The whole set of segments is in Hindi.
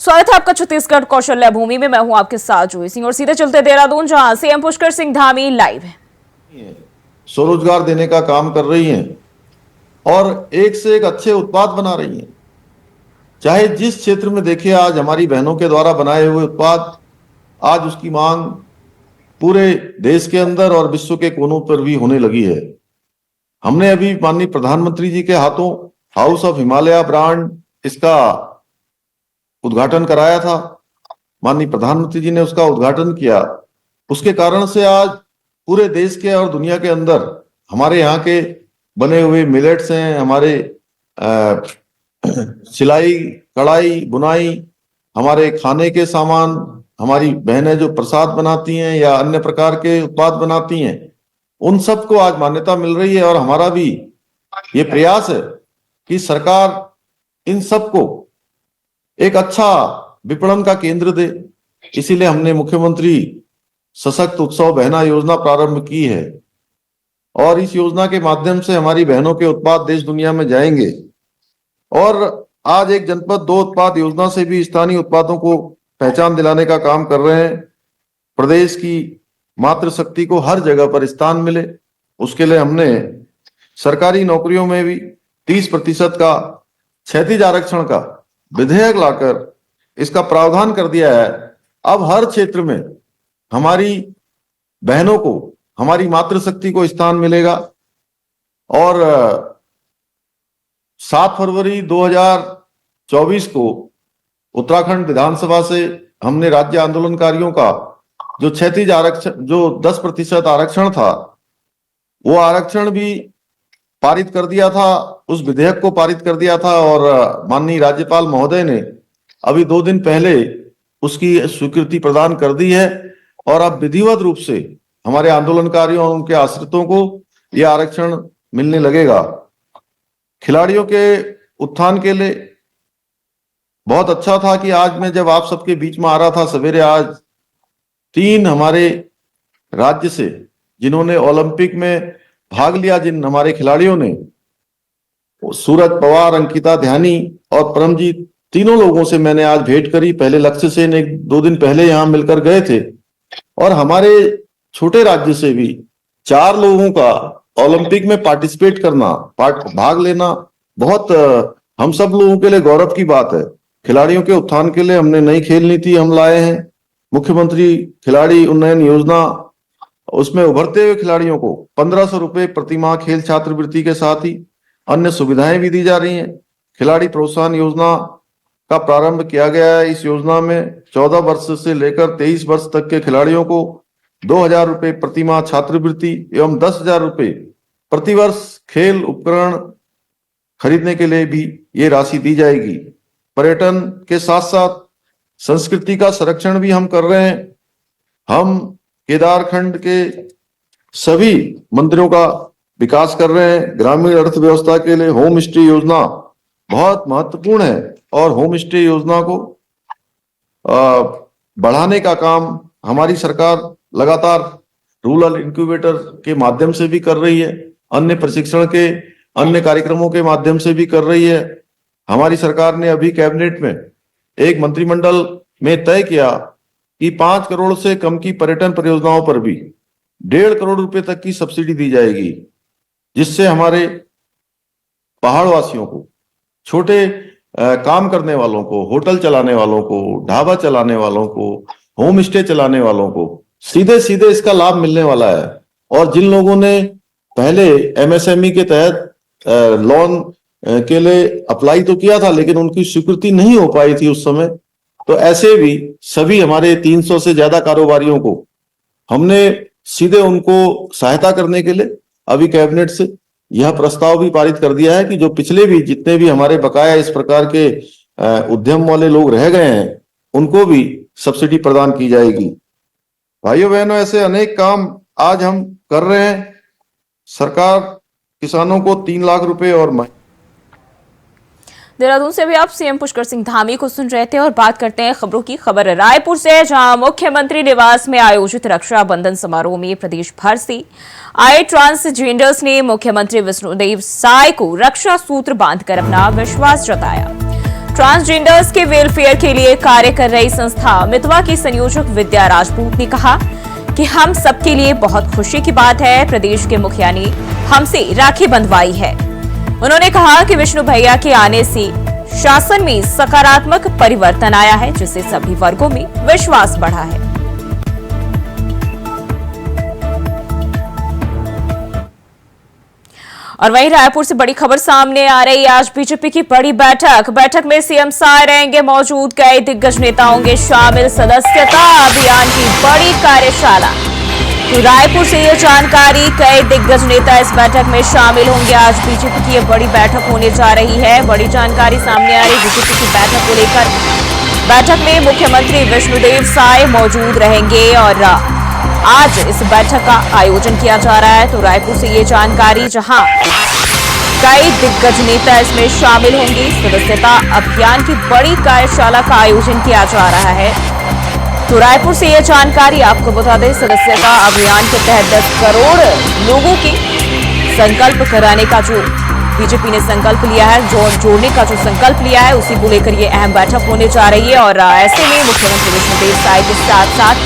स्वागत है आपका छत्तीसगढ़ कौशल्या भूमि में। मैं हूं आपके साथ जोई सिंह और सीधे चलते देहरादून, जहां सीएम पुष्कर सिंह धामी लाइव है। स्वरोजगार देने का काम कर रही हैं और एक से एक अच्छे उत्पाद बना रही हैं। चाहे जिस क्षेत्र में देखिए, आज हमारी बहनों के द्वारा बनाए हुए उत्पाद, आज उसकी मांग पूरे देश के अंदर और विश्व के कोनों पर भी होने लगी है। हमने अभी माननीय प्रधानमंत्री जी के हाथों हाउस ऑफ हिमालय ब्रांड इसका उद्घाटन कराया था। माननीय प्रधानमंत्री जी ने उसका उद्घाटन किया। उसके कारण से आज पूरे देश के और दुनिया के अंदर हमारे यहाँ के बने हुए मिलेट्स हैं, हमारे सिलाई कढ़ाई बुनाई, हमारे खाने के सामान, हमारी बहनें जो प्रसाद बनाती हैं या अन्य प्रकार के उत्पाद बनाती हैं, उन सबको आज मान्यता मिल रही है। और हमारा भी ये प्रयास है कि सरकार इन सबको एक अच्छा विपणन का केंद्र दे। इसीलिए हमने मुख्यमंत्री सशक्त उत्सव बहना योजना प्रारंभ की है और इस योजना के माध्यम से हमारी बहनों के उत्पाद देश दुनिया में जाएंगे। और आज एक जनपद दो उत्पाद योजना से भी स्थानीय उत्पादों को पहचान दिलाने का काम कर रहे हैं। प्रदेश की मातृशक्ति को हर जगह पर स्थान मिले, उसके लिए हमने सरकारी नौकरियों में भी 30% का क्षैतिज आरक्षण का विधेयक लाकर इसका प्रावधान कर दिया है। अब हर क्षेत्र में हमारी बहनों को, हमारी मातृशक्ति को स्थान मिलेगा। और 7 फरवरी 2024 को उत्तराखंड विधानसभा से हमने राज्य आंदोलनकारियों का जो क्षैतिज आरक्षण, जो 10% आरक्षण था, वो आरक्षण भी पारित कर दिया था, उस विधेयक को पारित कर दिया था। और माननीय राज्यपाल महोदय ने अभी 2 दिन पहले उसकी स्वीकृति प्रदान कर दी है और अब विधिवत रूप से हमारे आंदोलनकारियों और उनके आश्रितों को यह आरक्षण मिलने लगेगा। खिलाड़ियों के उत्थान के लिए बहुत अच्छा था कि आज मैं जब आप सबके बीच में आ रहा था सवेरे, आज 3 हमारे राज्य से जिन्होंने ओलंपिक में भाग लिया, जिन हमारे खिलाड़ियों ने, सूरज पवार, अंकिता ध्यानी और परमजीत, तीनों लोगों से मैंने आज भेंट करी। पहले लक्ष्य से 1-2 दिन पहले यहां मिलकर गए थे। और हमारे छोटे राज्य से भी 4 लोगों का ओलंपिक में पार्टिसिपेट करना, भाग लेना बहुत हम सब लोगों के लिए गौरव की बात है। खिलाड़ियों के उत्थान के लिए हमने नई खेल नीति हम लाए हैं, मुख्यमंत्री खिलाड़ी उन्नयन योजना। उसमें उभरते हुए खिलाड़ियों को 1500 रुपए प्रतिमाह खेल छात्रवृत्ति के साथ ही अन्य सुविधाएं भी दी जा रही हैं। खिलाड़ी प्रोत्साहन योजना का प्रारंभ किया गया है। इस योजना में 14 वर्ष से लेकर 23 वर्ष तक के खिलाड़ियों को 2000 रुपए प्रतिमाह छात्रवृत्ति एवं 10,000 रुपए प्रतिवर्ष खेल उपकरण खरीदने के लिए भी ये राशि दी जाएगी। पर्यटन के साथ साथ संस्कृति का संरक्षण भी हम कर रहे हैं। हम केदारखंड के सभी मंदिरों का विकास कर रहे हैं। ग्रामीण अर्थव्यवस्था के लिए होम स्टे योजना बहुत महत्वपूर्ण है और होम स्टे योजना को बढ़ाने का काम हमारी सरकार लगातार रूरल इंक्यूबेटर के माध्यम से भी कर रही है, अन्य प्रशिक्षण के अन्य कार्यक्रमों के माध्यम से भी कर रही है। हमारी सरकार ने अभी कैबिनेट में एक मंत्रिमंडल में तय किया कि 5 करोड़ से कम की पर्यटन परियोजनाओं पर भी 1.5 करोड़ रुपए तक की सब्सिडी दी जाएगी, जिससे हमारे पहाड़ वासियों को, छोटे काम करने वालों को, होटल चलाने वालों को, ढाबा चलाने वालों को, होम स्टे चलाने वालों को सीधे सीधे इसका लाभ मिलने वाला है। और जिन लोगों ने पहले एमएसएमई के तहत लोन के लिए अप्लाई तो किया था, लेकिन उनकी स्वीकृति नहीं हो पाई थी उस समय, तो ऐसे भी सभी हमारे 300 से ज्यादा कारोबारियों को हमने सीधे उनको सहायता करने के लिए अभी कैबिनेट से यह प्रस्ताव भी पारित कर दिया है कि जो पिछले भी जितने भी हमारे बकाया इस प्रकार के उद्यम वाले लोग रह गए हैं, उनको भी सब्सिडी प्रदान की जाएगी। भाइयों बहनों, ऐसे अनेक काम आज हम कर रहे हैं। सरकार किसानों को 3 लाख रुपए और देहरादून से भी आप सीएम पुष्कर सिंह धामी को सुन रहे थे और बात करते हैं खबरों की। खबर रायपुर से, जहां मुख्यमंत्री निवास में आयोजित रक्षाबंधन समारोह में प्रदेश भर से आए ट्रांसजेंडर्स ने मुख्यमंत्री विष्णुदेव साय को रक्षा सूत्र बांधकर अपना विश्वास जताया। ट्रांसजेंडर्स के वेलफेयर के लिए कार्य कर रही संस्था मितवा की संयोजक विद्या राजपूत ने कहा कि हम सबके लिए बहुत खुशी की बात है, प्रदेश के मुखिया ने हमसे राखी बंधवाई है। उन्होंने कहा कि विष्णु भैया के आने से शासन में सकारात्मक परिवर्तन आया है, जिससे सभी वर्गों में विश्वास बढ़ा है। और वहीं रायपुर से बड़ी खबर सामने आ रही है। आज बीजेपी की बड़ी बैठक में सीएम साय रहेंगे मौजूद, कई दिग्गज नेता होंगे शामिल, सदस्यता अभियान की बड़ी कार्यशाला। तो रायपुर से ये जानकारी, कई दिग्गज नेता इस बैठक में शामिल होंगे। आज बीजेपी की ये बड़ी बैठक होने जा रही है। बड़ी जानकारी सामने आ रही बीजेपी की बैठक को लेकर। बैठक में मुख्यमंत्री विष्णुदेव साय मौजूद रहेंगे और आज इस बैठक का आयोजन किया जा रहा है। तो रायपुर से ये जानकारी, जहां कई दिग्गज नेता इसमें शामिल होंगे। सदस्यता अभियान की बड़ी कार्यशाला का आयोजन किया जा रहा है। तो रायपुर से ये जानकारी आपको बता दें, सदस्यता अभियान के तहत 10 करोड़ लोगों के संकल्प कराने का जो बीजेपी ने संकल्प लिया है, जोड़ने का जो संकल्प लिया है, उसी को लेकर ये अहम बैठक होने जा रही है। और ऐसे में मुख्यमंत्री विष्णुदेव साय के साथ साथ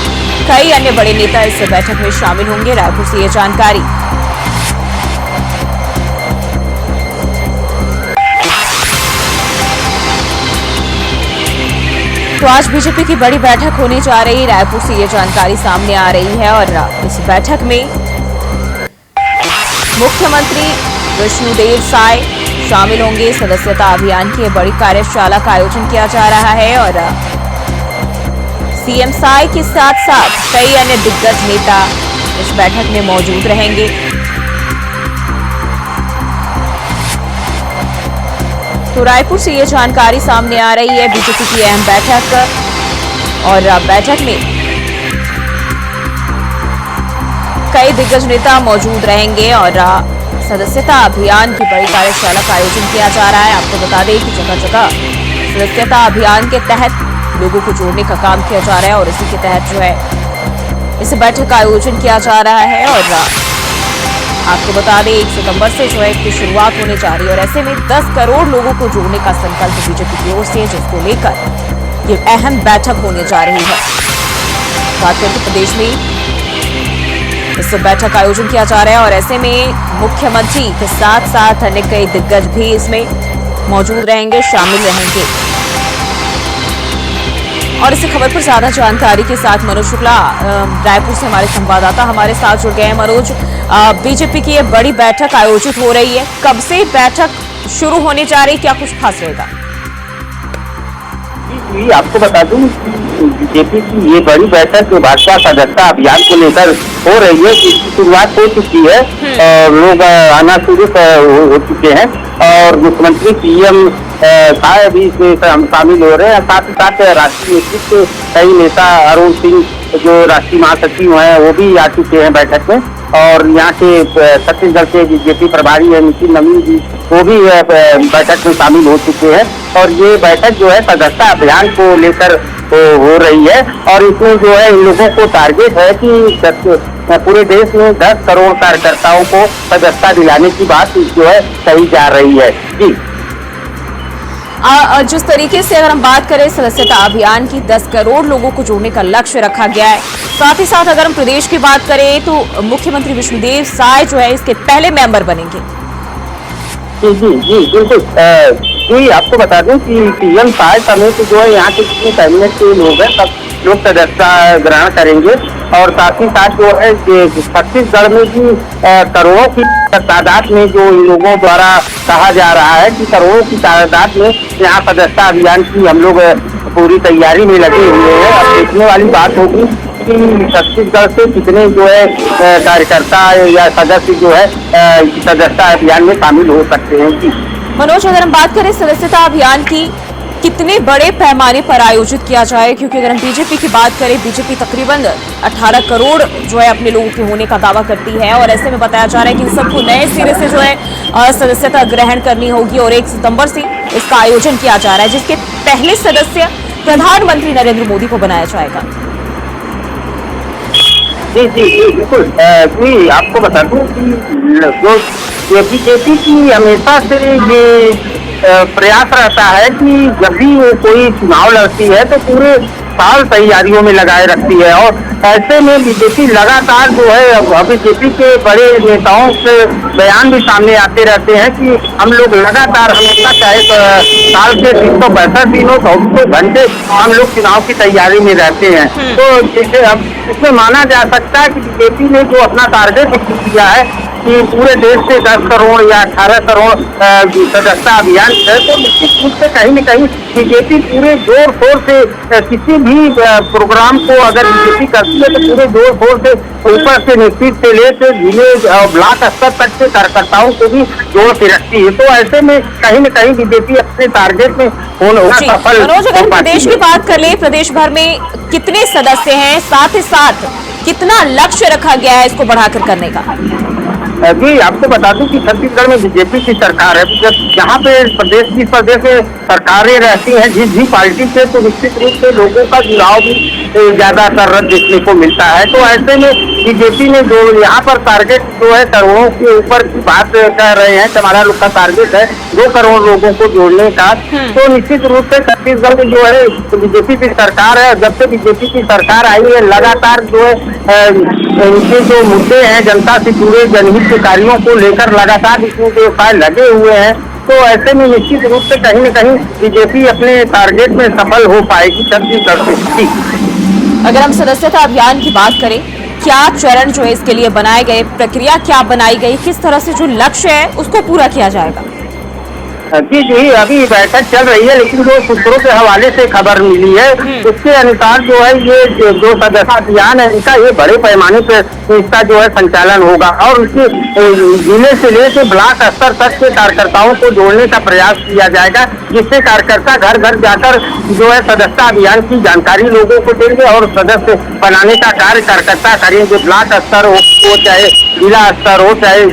कई अन्य बड़े नेता इस बैठक में शामिल होंगे। रायपुर से ये जानकारी। तो आज बीजेपी की बड़ी बैठक होने जा रही है। रायपुर से ये जानकारी सामने आ रही है और इस बैठक में मुख्यमंत्री विष्णुदेव साय शामिल होंगे। सदस्यता अभियान की बड़ी कार्यशाला का आयोजन किया जा रहा है और सीएम साय के साथ साथ कई अन्य दिग्गज नेता इस बैठक में मौजूद रहेंगे। तो रायपुर से ये जानकारी सामने आ रही है बीजेपी की अहम बैठक और बैठक में कई दिग्गज नेता मौजूद रहेंगे और सदस्यता अभियान की बड़ी कार्यशाला का आयोजन किया जा रहा है। आपको बता दें कि जगह जगह सदस्यता अभियान के तहत लोगों को जोड़ने का काम किया जा रहा है और इसी के तहत जो है इस बैठक का आयोजन किया जा रहा है। और आपको बता दें 1 सितंबर से जो है इसकी शुरुआत होने जा रही है और ऐसे में 10 करोड़ लोगों को जोड़ने का संकल्प बीजेपी की ओर से, जिसको लेकर ये अहम बैठक होने जा रही है। बात करें तो प्रदेश में इस बैठक का आयोजन किया जा रहा है और ऐसे में मुख्यमंत्री के साथ साथ अन्य कई दिग्गज भी इसमें मौजूद रहेंगे, शामिल रहेंगे। और इस खबर पर ज्यादा जानकारी के साथ मनोज शुक्ला रायपुर से हमारे संवाददाता हमारे साथ जुड़ गए हैं। मनोज, बीजेपी की ये बड़ी बैठक आयोजित हो रही है, कब से बैठक शुरू होने जा रही है, क्या कुछ खास रहेगा? जी, आपको बता दूं बीजेपी की ये बड़ी बैठक भाजपा सदस्यता अभियान को लेकर हो रही है। इसकी शुरुआत हो चुकी है और लोग आना शुरू हो चुके हैं और मुख्यमंत्री सीएम साय भी इसमें शामिल हो रहे हैं। साथ ही साथ राष्ट्रीय नेतृत्व कई नेता, अरुण सिंह जो राष्ट्रीय महासचिव हैं, वो भी आ चुके हैं बैठक में और यहाँ के छत्तीसगढ़ के बीजेपी प्रभारी है नितिन नवीन जी, वो भी बैठक में शामिल हो चुके हैं। और ये बैठक जो है सदस्यता अभियान को लेकर हो रही है और इसमें जो है इन लोगों को टारगेट है कि पूरे देश में 10 करोड़ कार्यकर्ताओं को सदस्यता दिलाने की बात जो है कही जा रही है। जी, जिस तरीके से अगर हम बात करें सदस्यता अभियान की 10 करोड़ लोगों को जोड़ने का लक्ष्य रखा गया है, साथ ही साथ अगर हम प्रदेश की बात करें तो मुख्यमंत्री विष्णुदेव साय जो है इसके पहले मेंबर बनेंगे। जी जी जी बिल्कुल। जी, आपको बता दें कि सीएम साय समेत जो है यहाँ के जितने कैबिनेट के लोग हैं सब लोग सदस्यता ग्रहण करेंगे और साथ ही साथ जो है छत्तीसगढ़ में भी करोड़ों की तादाद में जो इन लोगों द्वारा कहा जा रहा है कि करोड़ों की तादाद में यहाँ सदस्यता अभियान की हम लोग पूरी तैयारी में लगे हुए हैं। अब देखने वाली बात होगी कि छत्तीसगढ़ से कितने जो है कार्यकर्ता या सदस्य जो है सदस्यता अभियान में शामिल हो सकते हैं। जी मनोज, अगर हम बात करें सदस्यता अभियान की कितने बड़े पैमाने पर आयोजित किया जाए, क्योंकि अगर हम बीजेपी की बात करें, बीजेपी तकरीबन 18 करोड़ जो है अपने लोगों के होने का दावा करती है और ऐसे में बताया जा रहा है कि इन सबको नए सिरे से जो है सदस्यता ग्रहण करनी होगी और 1 सितंबर से इसका आयोजन किया जा रहा है, जिसके पहले सदस्य प्रधानमंत्री नरेंद्र मोदी को बनाया जाएगा। जी जी जी बिल्कुल। जी आपको बता दूं कि जो बीजेपी की हमेशा से ये प्रयास रहता है कि जब भी वो कोई चुनाव लड़ती है तो पूरे साल तैयारियों में लगाए रखती है, और ऐसे में बीजेपी लगातार जो है बीजेपी के बड़े नेताओं से बयान भी सामने आते रहते हैं कि हम लोग लगातार हमेशा चाहे साल के 365 दिनों 24 घंटे हम लोग चुनाव की तैयारी में रहते हैं। तो जैसे अब इसमें माना जा सकता है कि बीजेपी ने जो अपना टारगेट किया है कि पूरे देश से 10 करोड़ या 18 करोड़ सदस्यता अभियान है, तो निश्चित रूप से कहीं न कहीं बीजेपी पूरे जोर शोर से किसी भी प्रोग्राम को अगर बीजेपी करती है तो पूरे जोर शोर से ऊपर से नेतृत्व से लेकर विलेज और ब्लॉक स्तर तक के कार्यकर्ताओं को भी जोर से रखती है। तो ऐसे में कहीं न कहीं बीजेपी अपने टारगेट में होना सफल। मनोज, अगर प्रदेश की बात कर ले, प्रदेश भर में कितने सदस्य हैं, साथ ही साथ कितना लक्ष्य रखा गया है इसको बढ़ाकर करने का? जी आपको बता दूं कि छत्तीसगढ़ में बीजेपी की सरकार है। जब यहाँ पे प्रदेश में सरकारें रहती हैं जिस भी पार्टी से, तो निश्चित रूप से लोगों का जुड़ाव भी ज्यादातर देखने को मिलता है। तो ऐसे में बीजेपी ने जो यहाँ पर टारगेट जो है करोड़ों के ऊपर की बात कर रहे हैं, हमारा लोग का टारगेट है 2 करोड़ लोगों को जोड़ने का। तो निश्चित रूप से छत्तीसगढ़ में जो है बीजेपी की सरकार है, जब से बीजेपी की सरकार आई है लगातार जो है इनके जो मुद्दे हैं जनता से जुड़े जनहित के कार्यों को लेकर लगातार इसमें जो उपाय लगे हुए हैं। तो ऐसे में निश्चित रूप से कहीं न कहीं बीजेपी अपने टारगेट में सफल हो पाएगी छत्तीसगढ़ से। अगर हम सदस्यता अभियान की बात करें, क्या चरण जो है इसके लिए बनाए गए, प्रक्रिया क्या बनाई गई, किस तरह से जो लक्ष्य है उसको पूरा किया जाएगा? जी जी अभी बैठक चल रही है, लेकिन जो सूत्रों के हवाले से खबर मिली है उसके अनुसार जो है ये जो सदस्यता अभियान है इनका ये बड़े पैमाने पर इसका जो है संचालन होगा, और उसके जिले से लेकर ब्लॉक स्तर तक के कार्यकर्ताओं को जोड़ने का प्रयास किया जाएगा, जिससे कार्यकर्ता घर घर जाकर जो है सदस्यता अभियान की जानकारी लोगों को देंगे और सदस्य बनाने का कार्य कार्यकर्ता करेंगे। ब्लॉक स्तर हो चाहे जिला स्तर हो चाहे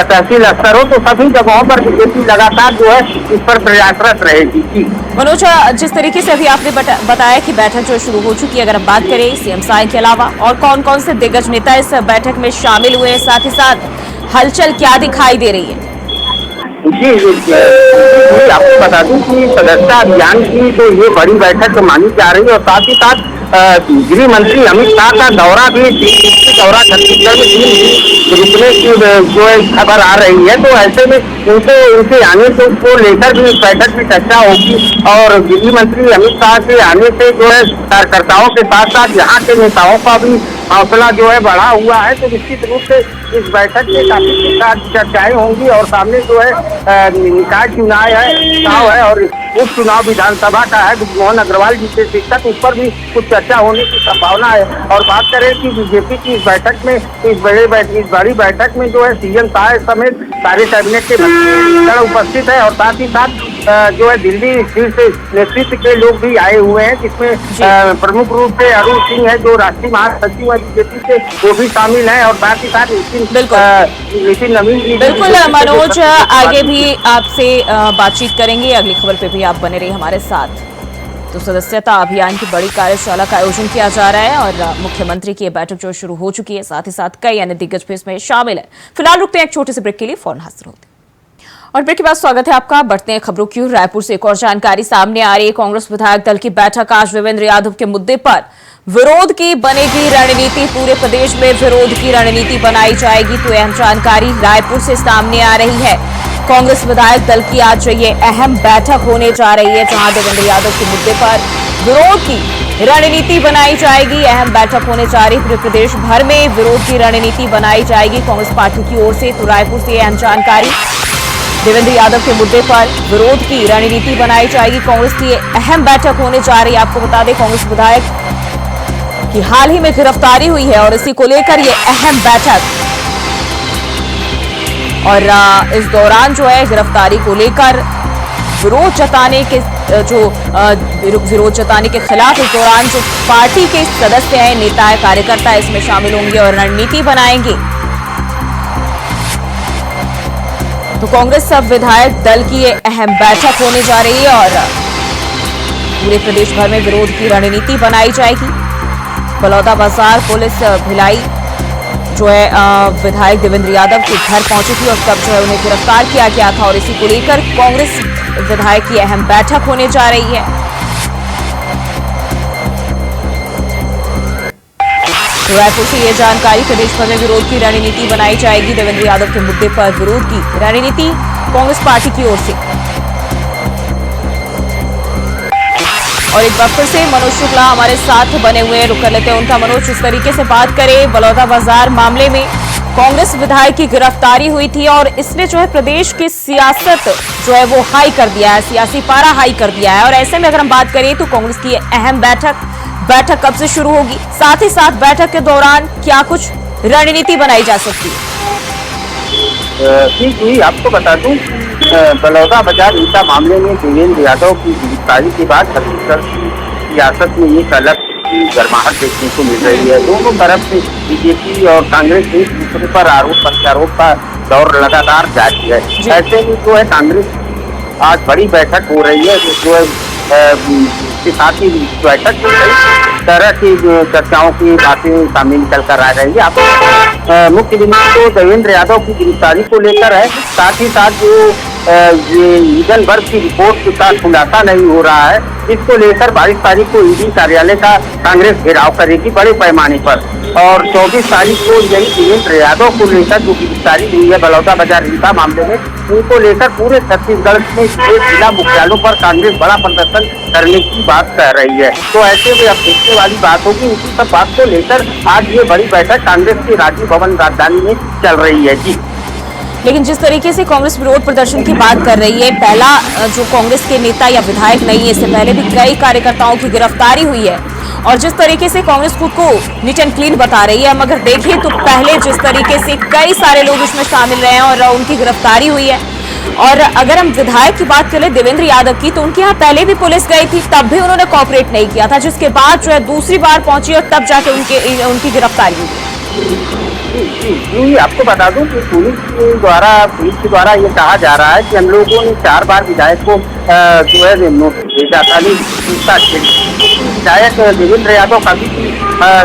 तहसील स्तर हो, तो सभी जगहों पर बीजेपी लगातार जो है इस पर प्रयासरत रहेगी। मनोज, जिस तरीके से अभी आपने बताया कि बैठक जो शुरू हो चुकी है, अगर हम बात करें सीएम साय के अलावा और कौन कौन से दिग्गज नेता इस बैठक में शामिल हुए हैं, साथ ही साथ हलचल क्या दिखाई दे रही है? जी आपको बता दूं कि सदस्यता अभियान की तो ये बड़ी बैठक मानी जा रही है, और साथ ही साथ गृह मंत्री अमित शाह का दौरा भी छत्तीसगढ़ में रुकने की जो है खबर आ रही है। तो ऐसे में उनके आने को लेकर भी इस बैठक में चर्चा होगी, और गृह मंत्री अमित शाह के आने से जो है कार्यकर्ताओं के साथ साथ यहाँ के नेताओं का भी हौसला जो है बढ़ा हुआ है। तो निश्चित रूप से इस बैठक में काफी चर्चाएं होंगी, और सामने जो है निकाय चुनाव है और उप चुनाव विधानसभा का है। मोहन अग्रवाल जी के शिक्षक, उस पर भी कुछ चर्चा होने की संभावना है। और बात करें कि बीजेपी की इस बैठक में इस बड़ी बैठक में जो है सीएम साय समेत सारे कैबिनेट के मंत्री उपस्थित है, और साथ ही साथ जो है दिल्ली शीर्ष नेतृत्व के लोग भी आए हुए हैं, जिसमें प्रमुख रूप से अरुण सिंह है जो राष्ट्रीय महासचिव है बीजेपी से, वो भी शामिल है, और साथ ही साथ नितिन नवीन जी। बिल्कुल मनोज, आगे भी आपसे बातचीत करेंगे, अगली खबर पे भी आप बने रहिए हमारे साथ। तो सदस्यता अभियान की बड़ी कार्यशाला का आयोजन किया जा रहा है, और मुख्यमंत्री की बैठक जो शुरू हो चुकी है, साथ ही साथ कई अन्य दिग्गज भी इसमें शामिल है। फिलहाल रुकते हैं एक छोटे से ब्रेक के लिए, फौरन हाजिर होते हैं। और ब्रेक के बाद स्वागत है आपका। बढ़ते हैं खबरों की ओर। रायपुर से एक और जानकारी सामने आ रही है। कांग्रेस विधायक दल की बैठक आज देवेंद्र यादव के मुद्दे पर विरोध की बनेगी रणनीति, पूरे प्रदेश में विरोध की रणनीति बनाई जाएगी। तो अहम जानकारी रायपुर से सामने आ रही है। कांग्रेस विधायक दल की आज ये अहम बैठक होने जा रही है, जहां देवेंद्र यादव के मुद्दे पर विरोध की रणनीति बनाई जाएगी। अहम बैठक होने जा रही, पूरे प्रदेश भर में विरोध की रणनीति बनाई जाएगी कांग्रेस पार्टी की ओर से। तो रायपुर से अहम जानकारी, देवेंद्र यादव के मुद्दे पर विरोध की रणनीति बनाई जाएगी। कांग्रेस की अहम बैठक होने जा रही है। आपको बता दें, कांग्रेस विधायक की हाल ही में गिरफ्तारी हुई है, और इसी को लेकर ये अहम बैठक, और इस दौरान जो है गिरफ्तारी को लेकर विरोध जताने के खिलाफ इस दौरान जो पार्टी के सदस्य हैं, नेता है, कार्यकर्ता इसमें शामिल होंगे और रणनीति बनाएंगे। तो कांग्रेस सब विधायक दल की ये अहम बैठक होने जा रही है, और पूरे प्रदेश भर में विरोध की रणनीति बनाई जाएगी। बलौदाबाजार पुलिस भिलाई जो है विधायक देवेंद्र यादव के घर पहुंची थी और तब जो है उन्हें गिरफ्तार किया गया था और इसी को लेकर कांग्रेस विधायक की अहम बैठक होने जा रही है। तो रायपुर से यह जानकारी, प्रदेश भर में विरोध की रणनीति बनाई जाएगी। देवेंद्र यादव के मुद्दे पर विरोध की रणनीति कांग्रेस पार्टी की ओर से। और एक बार फिर से मनोज शुक्ला हमारे साथ बने हुए हैं, रुक कर लेते हैं उनका। मनोज, इस तरीके से बात करें, बलौदा बाजार मामले में कांग्रेस विधायक की गिरफ्तारी हुई थी और इसने जो है प्रदेश की सियासत जो है वो हाई कर दिया है, सियासी पारा हाई कर दिया है। और ऐसे में अगर हम बात करें तो कांग्रेस की अहम बैठक कब से शुरू होगी, साथ ही साथ बैठक के दौरान क्या कुछ रणनीति बनाई जा सकती है? जी, आपको बता दूं, बलौदा बाजार ईटा मामले में देवेंद्र यादव की गिरफ्तारी के बाद छत्तीसगढ़ की सियासत में एक अलग गर्माहट देखने को मिल रही है। दोनों तरफ से बीजेपी और कांग्रेस एक दूसरे पर आरोप प्रत्यारोप का दौर लगातार जारी है। ऐसे में जो है कांग्रेस आज बड़ी बैठक हो रही है, जो है इसके साथ ही बैठक में कई तरह की चर्चाओं की बातें सामने निकल कर आ रही है। आप मुख्य बिंदु तो देवेंद्र यादव की गिरफ्तारी को लेकर है, साथ ही साथ जो ये हिडनबर्ग की रिपोर्ट का खुलासा नहीं हो रहा है, इसको लेकर 22 तारीख को ईडी कार्यालय का कांग्रेस घेराव करेगी बड़े पैमाने पर। और 24 तारीख को यही देवेंद्र यादव को लेकर जो गिरफ्तारी हुई है बलौदा बाजार हिंसा मामले में, उनको लेकर पूरे छत्तीसगढ़ में जिला मुख्यालयों पर कांग्रेस बड़ा प्रदर्शन करने की बात कह रही है। तो ऐसे में अब देखने वाली बात होगी, इसी सब बात को लेकर आज ये बड़ी बैठक कांग्रेस की राजीव भवन राजधानी में चल रही है। जी, लेकिन जिस तरीके से कांग्रेस विरोध प्रदर्शन की बात कर रही है, पहला जो कांग्रेस के नेता या विधायक नहीं है, इससे पहले भी कई कार्यकर्ताओं की गिरफ्तारी हुई है और जिस तरीके से कांग्रेस खुद को नीट एंड क्लीन बता रही है, हम अगर देखें तो पहले जिस तरीके से कई सारे लोग इसमें शामिल रहे हैं और उनकी गिरफ्तारी हुई है। और अगर हम विधायक की बात करें देवेंद्र यादव की, तो उनके यहाँ पहले भी पुलिस गई थी, तब भी उन्होंने कोऑपरेट नहीं किया था, जिसके बाद जो है दूसरी बार पहुंची और तब जाके उनकी गिरफ्तारी हुई। जी, आपको बता दूं कि पुलिस के द्वारा ये कहा जा रहा है कि हम लोगों ने 4 बार विधायक को जो है नोटिस भेजा था, पूछताछ के लिए। विधायक देवेंद्र यादव कभी भी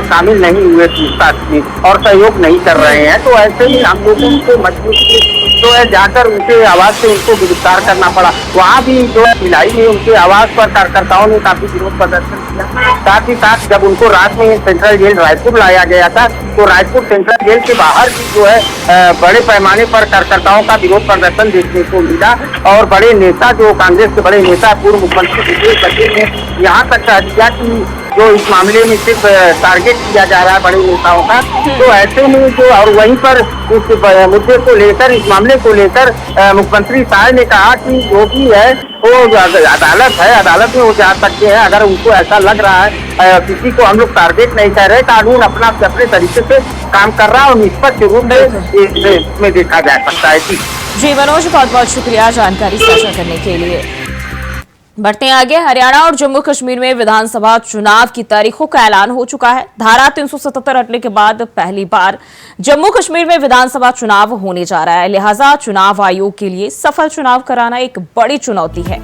शामिल नहीं हुए पूछताछ में और सहयोग नहीं कर रहे हैं। तो ऐसे ही हम लोगों को मजबूरी जो है जाकर उनके आवाज से उनको गिरफ्तार करना पड़ा। वहाँ भी जो है भिलाई में उनके आवाज पर कार्यकर्ताओं ने काफी विरोध प्रदर्शन किया। साथ ही साथ जब उनको रात में सेंट्रल जेल रायपुर लाया गया था, तो रायपुर सेंट्रल जेल के बाहर भी जो है बड़े पैमाने पर कार्यकर्ताओं का विरोध प्रदर्शन देखने को मिला। और बड़े नेता, जो कांग्रेस के बड़े नेता पूर्व मुख्यमंत्री भूपेश बघेल ने यहाँ तक कह दिया कि जो इस मामले में सिर्फ टारगेट किया जा रहा है बड़े नेताओं का। तो ऐसे में जो, और वहीं पर इस मुद्दे को लेकर, इस मामले को लेकर मुख्यमंत्री साहब ने कहा कि जो भी है वो अदालत है, अदालत में वो जा सकते हैं। अगर उनको ऐसा लग रहा है किसी को हम लोग टारगेट नहीं कर रहे, कानून अपने तरीके से काम कर रहा है और निष्पक्ष रूप में इसमें देखा जा सकता है। जी मनोज, बहुत बहुत शुक्रिया जानकारी साझा करने के लिए। बढ़ते हैं आगे। हरियाणा और जम्मू कश्मीर में विधानसभा चुनाव की तारीखों का ऐलान हो चुका है। धारा 377 हटने के बाद पहली बार जम्मू कश्मीर में विधानसभा चुनाव होने जा रहा है, लिहाजा चुनाव आयोग के लिए सफल चुनाव कराना एक बड़ी चुनौती है।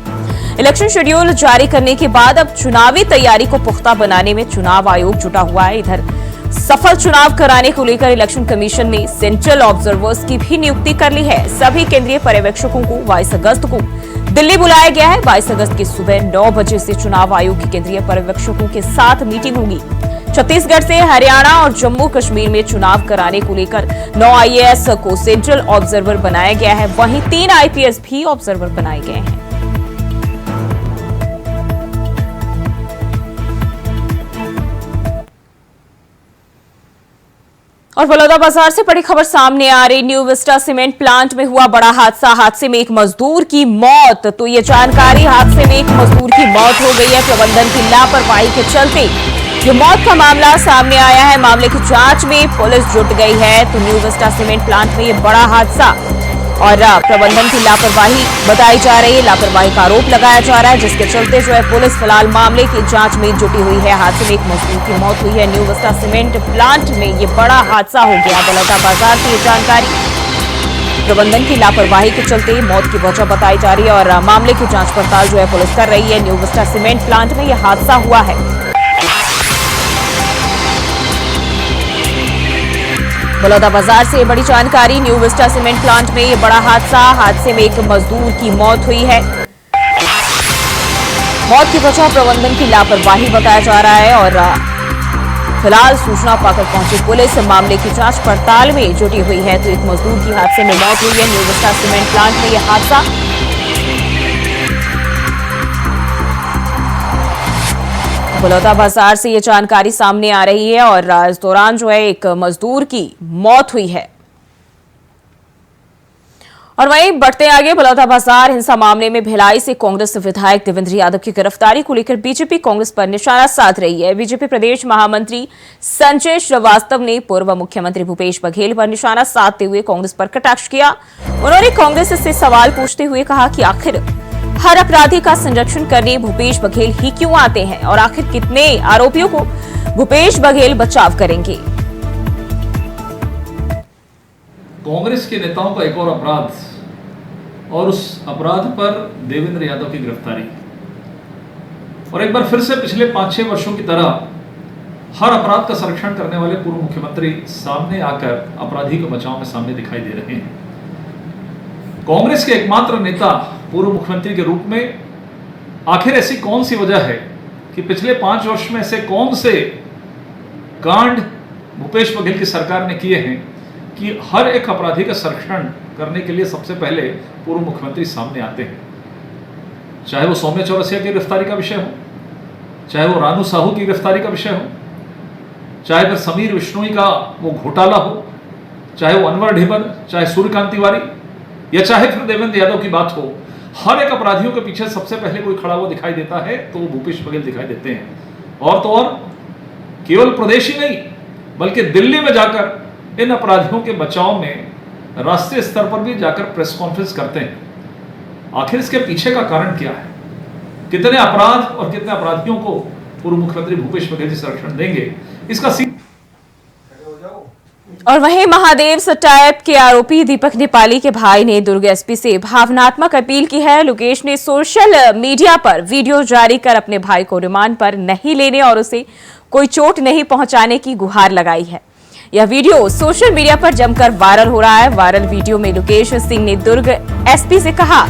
इलेक्शन शेड्यूल जारी करने के बाद अब चुनावी तैयारी को पुख्ता बनाने में चुनाव आयोग जुटा हुआ है। इधर सफल चुनाव कराने को लेकर इलेक्शन कमीशन ने सेंट्रल ऑब्जर्वर्स की भी नियुक्ति कर ली है। सभी केंद्रीय पर्यवेक्षकों को 22 अगस्त को दिल्ली बुलाया गया है। 22 अगस्त की सुबह 9 बजे से चुनाव आयोग के केंद्रीय पर्यवेक्षकों के साथ मीटिंग होगी। छत्तीसगढ़ से हरियाणा और जम्मू कश्मीर में चुनाव कराने को लेकर 9 आईएएस को सेंट्रल ऑब्जर्वर बनाया गया है, वहीं 3 आईपीएस भी ऑब्जर्वर बनाए गए हैं। और बलौदाबाजार से बड़ी खबर सामने आ रही, न्यू विस्टा सीमेंट प्लांट में हुआ बड़ा हादसा। हादसे में एक मजदूर की मौत। तो ये जानकारी, हादसे में एक मजदूर की मौत हो गई है। प्रबंधन की लापरवाही के चलते ये मौत का मामला सामने आया है। मामले की जांच में पुलिस जुट गई है। तो न्यू विस्टा सीमेंट प्लांट में ये बड़ा हादसा और प्रबंधन की लापरवाही बताई जा रही है, लापरवाही का आरोप लगाया जा रहा है, जिसके चलते जो है पुलिस फिलहाल मामले की जांच में जुटी हुई है। हादसे में एक मजदूर की मौत हुई है। न्यू विस्टा सीमेंट प्लांट में ये बड़ा हादसा हो गया। बलौदाबाजार से ये जानकारी, प्रबंधन की लापरवाही के चलते मौत की वजह बताई जा रही है और मामले की जांच पड़ताल जो है पुलिस कर रही है। न्यू विस्टा सीमेंट प्लांट में यह हादसा हुआ है। बलौदाबाजार से बड़ी जानकारी। न्यू विस्टा सीमेंट प्लांट में ये बड़ा हादसे में एक मजदूर की मौत हुई है। मौत की वजह प्रबंधन की लापरवाही बताया जा रहा है और फिलहाल सूचना पाकर पहुंची पुलिस मामले की जांच पड़ताल में जुटी हुई है। तो एक मजदूर की हादसे में मौत हुई है। न्यू विस्टा सीमेंट प्लांट में यह हादसा। बलौदाबाजार से ये जानकारी सामने आ रही है और इस दौरान जो है एक मजदूर की मौत हुई है। और वहीं बढ़ते आगे, बलौदाबाजार हिंसा मामले में भिलाई से कांग्रेस विधायक देवेंद्र यादव की गिरफ्तारी को लेकर बीजेपी कांग्रेस पर निशाना साध रही है। बीजेपी प्रदेश महामंत्री संजय श्रीवास्तव ने पूर्व मुख्यमंत्री भूपेश बघेल पर निशाना साधते हुए कांग्रेस पर कटाक्ष किया। उन्होंने कांग्रेस से सवाल पूछते हुए कहा कि आखिर हर अपराधी का संरक्षण करने भूपेश बघेल ही क्यों आते हैं और आखिर कितने आरोपियों को भूपेश बघेल बचाव करेंगे। कांग्रेस के नेताओं का एक और अपराध और उस अपराध पर देवेंद्र यादव की गिरफ्तारी और एक बार फिर से पिछले 5-6 वर्षों की तरह हर अपराध का संरक्षण करने वाले पूर्व मुख्यमंत्री सामने आकर अपराधी को बचाव में सामने दिखाई दे रहे हैं। कांग्रेस के एकमात्र नेता पूर्व मुख्यमंत्री के रूप में आखिर ऐसी कौन सी वजह है कि पिछले 5 वर्ष में से कौन से कांड भूपेश बघेल की सरकार ने किए हैं कि हर एक अपराधी का संरक्षण करने के लिए सबसे पहले पूर्व मुख्यमंत्री सामने आते हैं। चाहे वो सौम्य चौरसिया की गिरफ्तारी का विषय हो, चाहे वो रानू साहू की गिरफ्तारी का विषय हो, चाहे फिर समीर विश्नोई का वो घोटाला हो, चाहे वो अनवर ढिबर, चाहे सूर्यकांत तिवारी या चाहे फिर देवेंद्र यादव की बात हो, हर एक अपराधियों के पीछे सबसे पहले कोई खड़ा हुआ दिखाई देता है तो वो भूपेश बघेल दिखाई देते हैं। और तो और केवल प्रदेश ही नहीं बल्कि दिल्ली में जाकर इन अपराधियों के बचाव में राष्ट्रीय स्तर पर भी जाकर प्रेस कॉन्फ्रेंस करते हैं। आखिर इसके पीछे का कारण क्या है? कितने अपराध और कितने अपराधियों को पूर्व मुख्यमंत्री भूपेश बघेल जी संरक्षण देंगे, इसका और वहीं महादेव सटायप के आरोपी दीपक नेपाली के भाई ने दुर्ग एसपी से भावनात्मक अपील की है। लोकेश ने सोशल मीडिया पर वीडियो जारी कर अपने भाई को रिमांड पर नहीं लेने और उसे कोई चोट नहीं पहुंचाने की गुहार लगाई है। यह वीडियो सोशल मीडिया पर जमकर वायरल हो रहा है। वायरल वीडियो में लोकेश सिंह ने दुर्ग एसपी से कहा,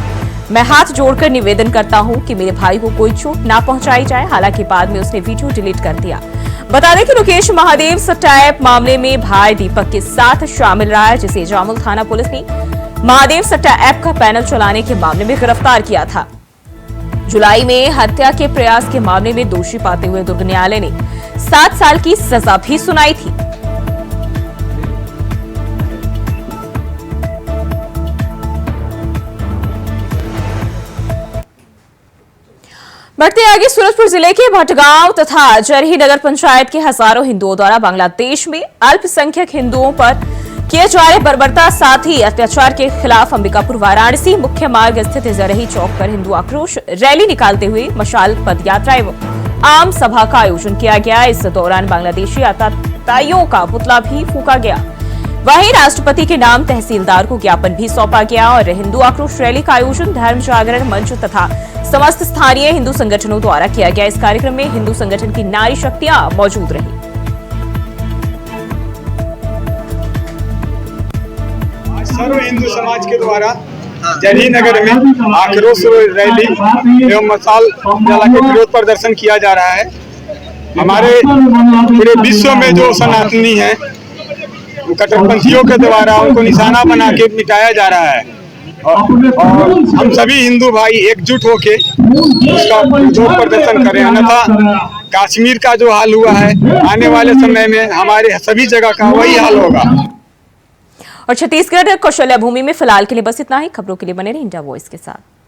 मैं हाथ जोड़कर निवेदन करता हूं कि मेरे भाई को कोई चोट ना पहुंचाई जाए। हालांकि बाद में उसने वीडियो डिलीट कर दिया। बता दें कि लोकेश महादेव सटायप मामले में भाई दीपक के साथ शामिल रहा है, जिसे जामुल थाना पुलिस ने महादेव सटायप का पैनल चलाने के मामले में गिरफ्तार किया था। जुलाई में हत्या के प्रयास के मामले में दोषी पाते हुए दुर्ग न्यायालय ने 7 साल की सजा भी सुनाई थी। बढ़ते आगे, सूरजपुर जिले के भटगांव तथा जरही नगर पंचायत के हजारों हिंदुओं द्वारा बांग्लादेश में अल्पसंख्यक हिंदुओं पर किए जा रहे बर्बरता साथ ही अत्याचार के खिलाफ अंबिकापुर वाराणसी मुख्य मार्ग स्थित जरही चौक पर हिंदू आक्रोश रैली निकालते हुए मशाल पद यात्रा एवं आम सभा का आयोजन किया गया। इस दौरान बांग्लादेशी आतताइयों का पुतला भी फूंका गया। वहीं राष्ट्रपति के नाम तहसीलदार को ज्ञापन भी सौंपा गया और हिंदू आक्रोश रैली का आयोजन धर्म जागरण मंच तथा समस्त स्थानीय हिंदू संगठनों द्वारा किया गया। इस कार्यक्रम में हिंदू संगठन की नारी शक्तियां मौजूद रही। सर्व हिंदू समाज के द्वारा जरही नगर में आक्रोश रैली एवं मशाल जला के विरोध प्रदर्शन किया जा रहा है। हमारे पूरे विश्व में जो सनातनी है कट्टरपंथियों के द्वारा उनको निशाना बना के मिटाया जा रहा है और हम सभी हिंदू भाई एकजुट होके उसका विरोध प्रदर्शन करें, अन्यथा कश्मीर का जो हाल हुआ है आने वाले समय में हमारे सभी जगह का वही हाल होगा। और छत्तीसगढ़ कौशल्या भूमि में फिलहाल के लिए बस इतना ही। खबरों के लिए बने रहिए इंडिया वॉइस के साथ।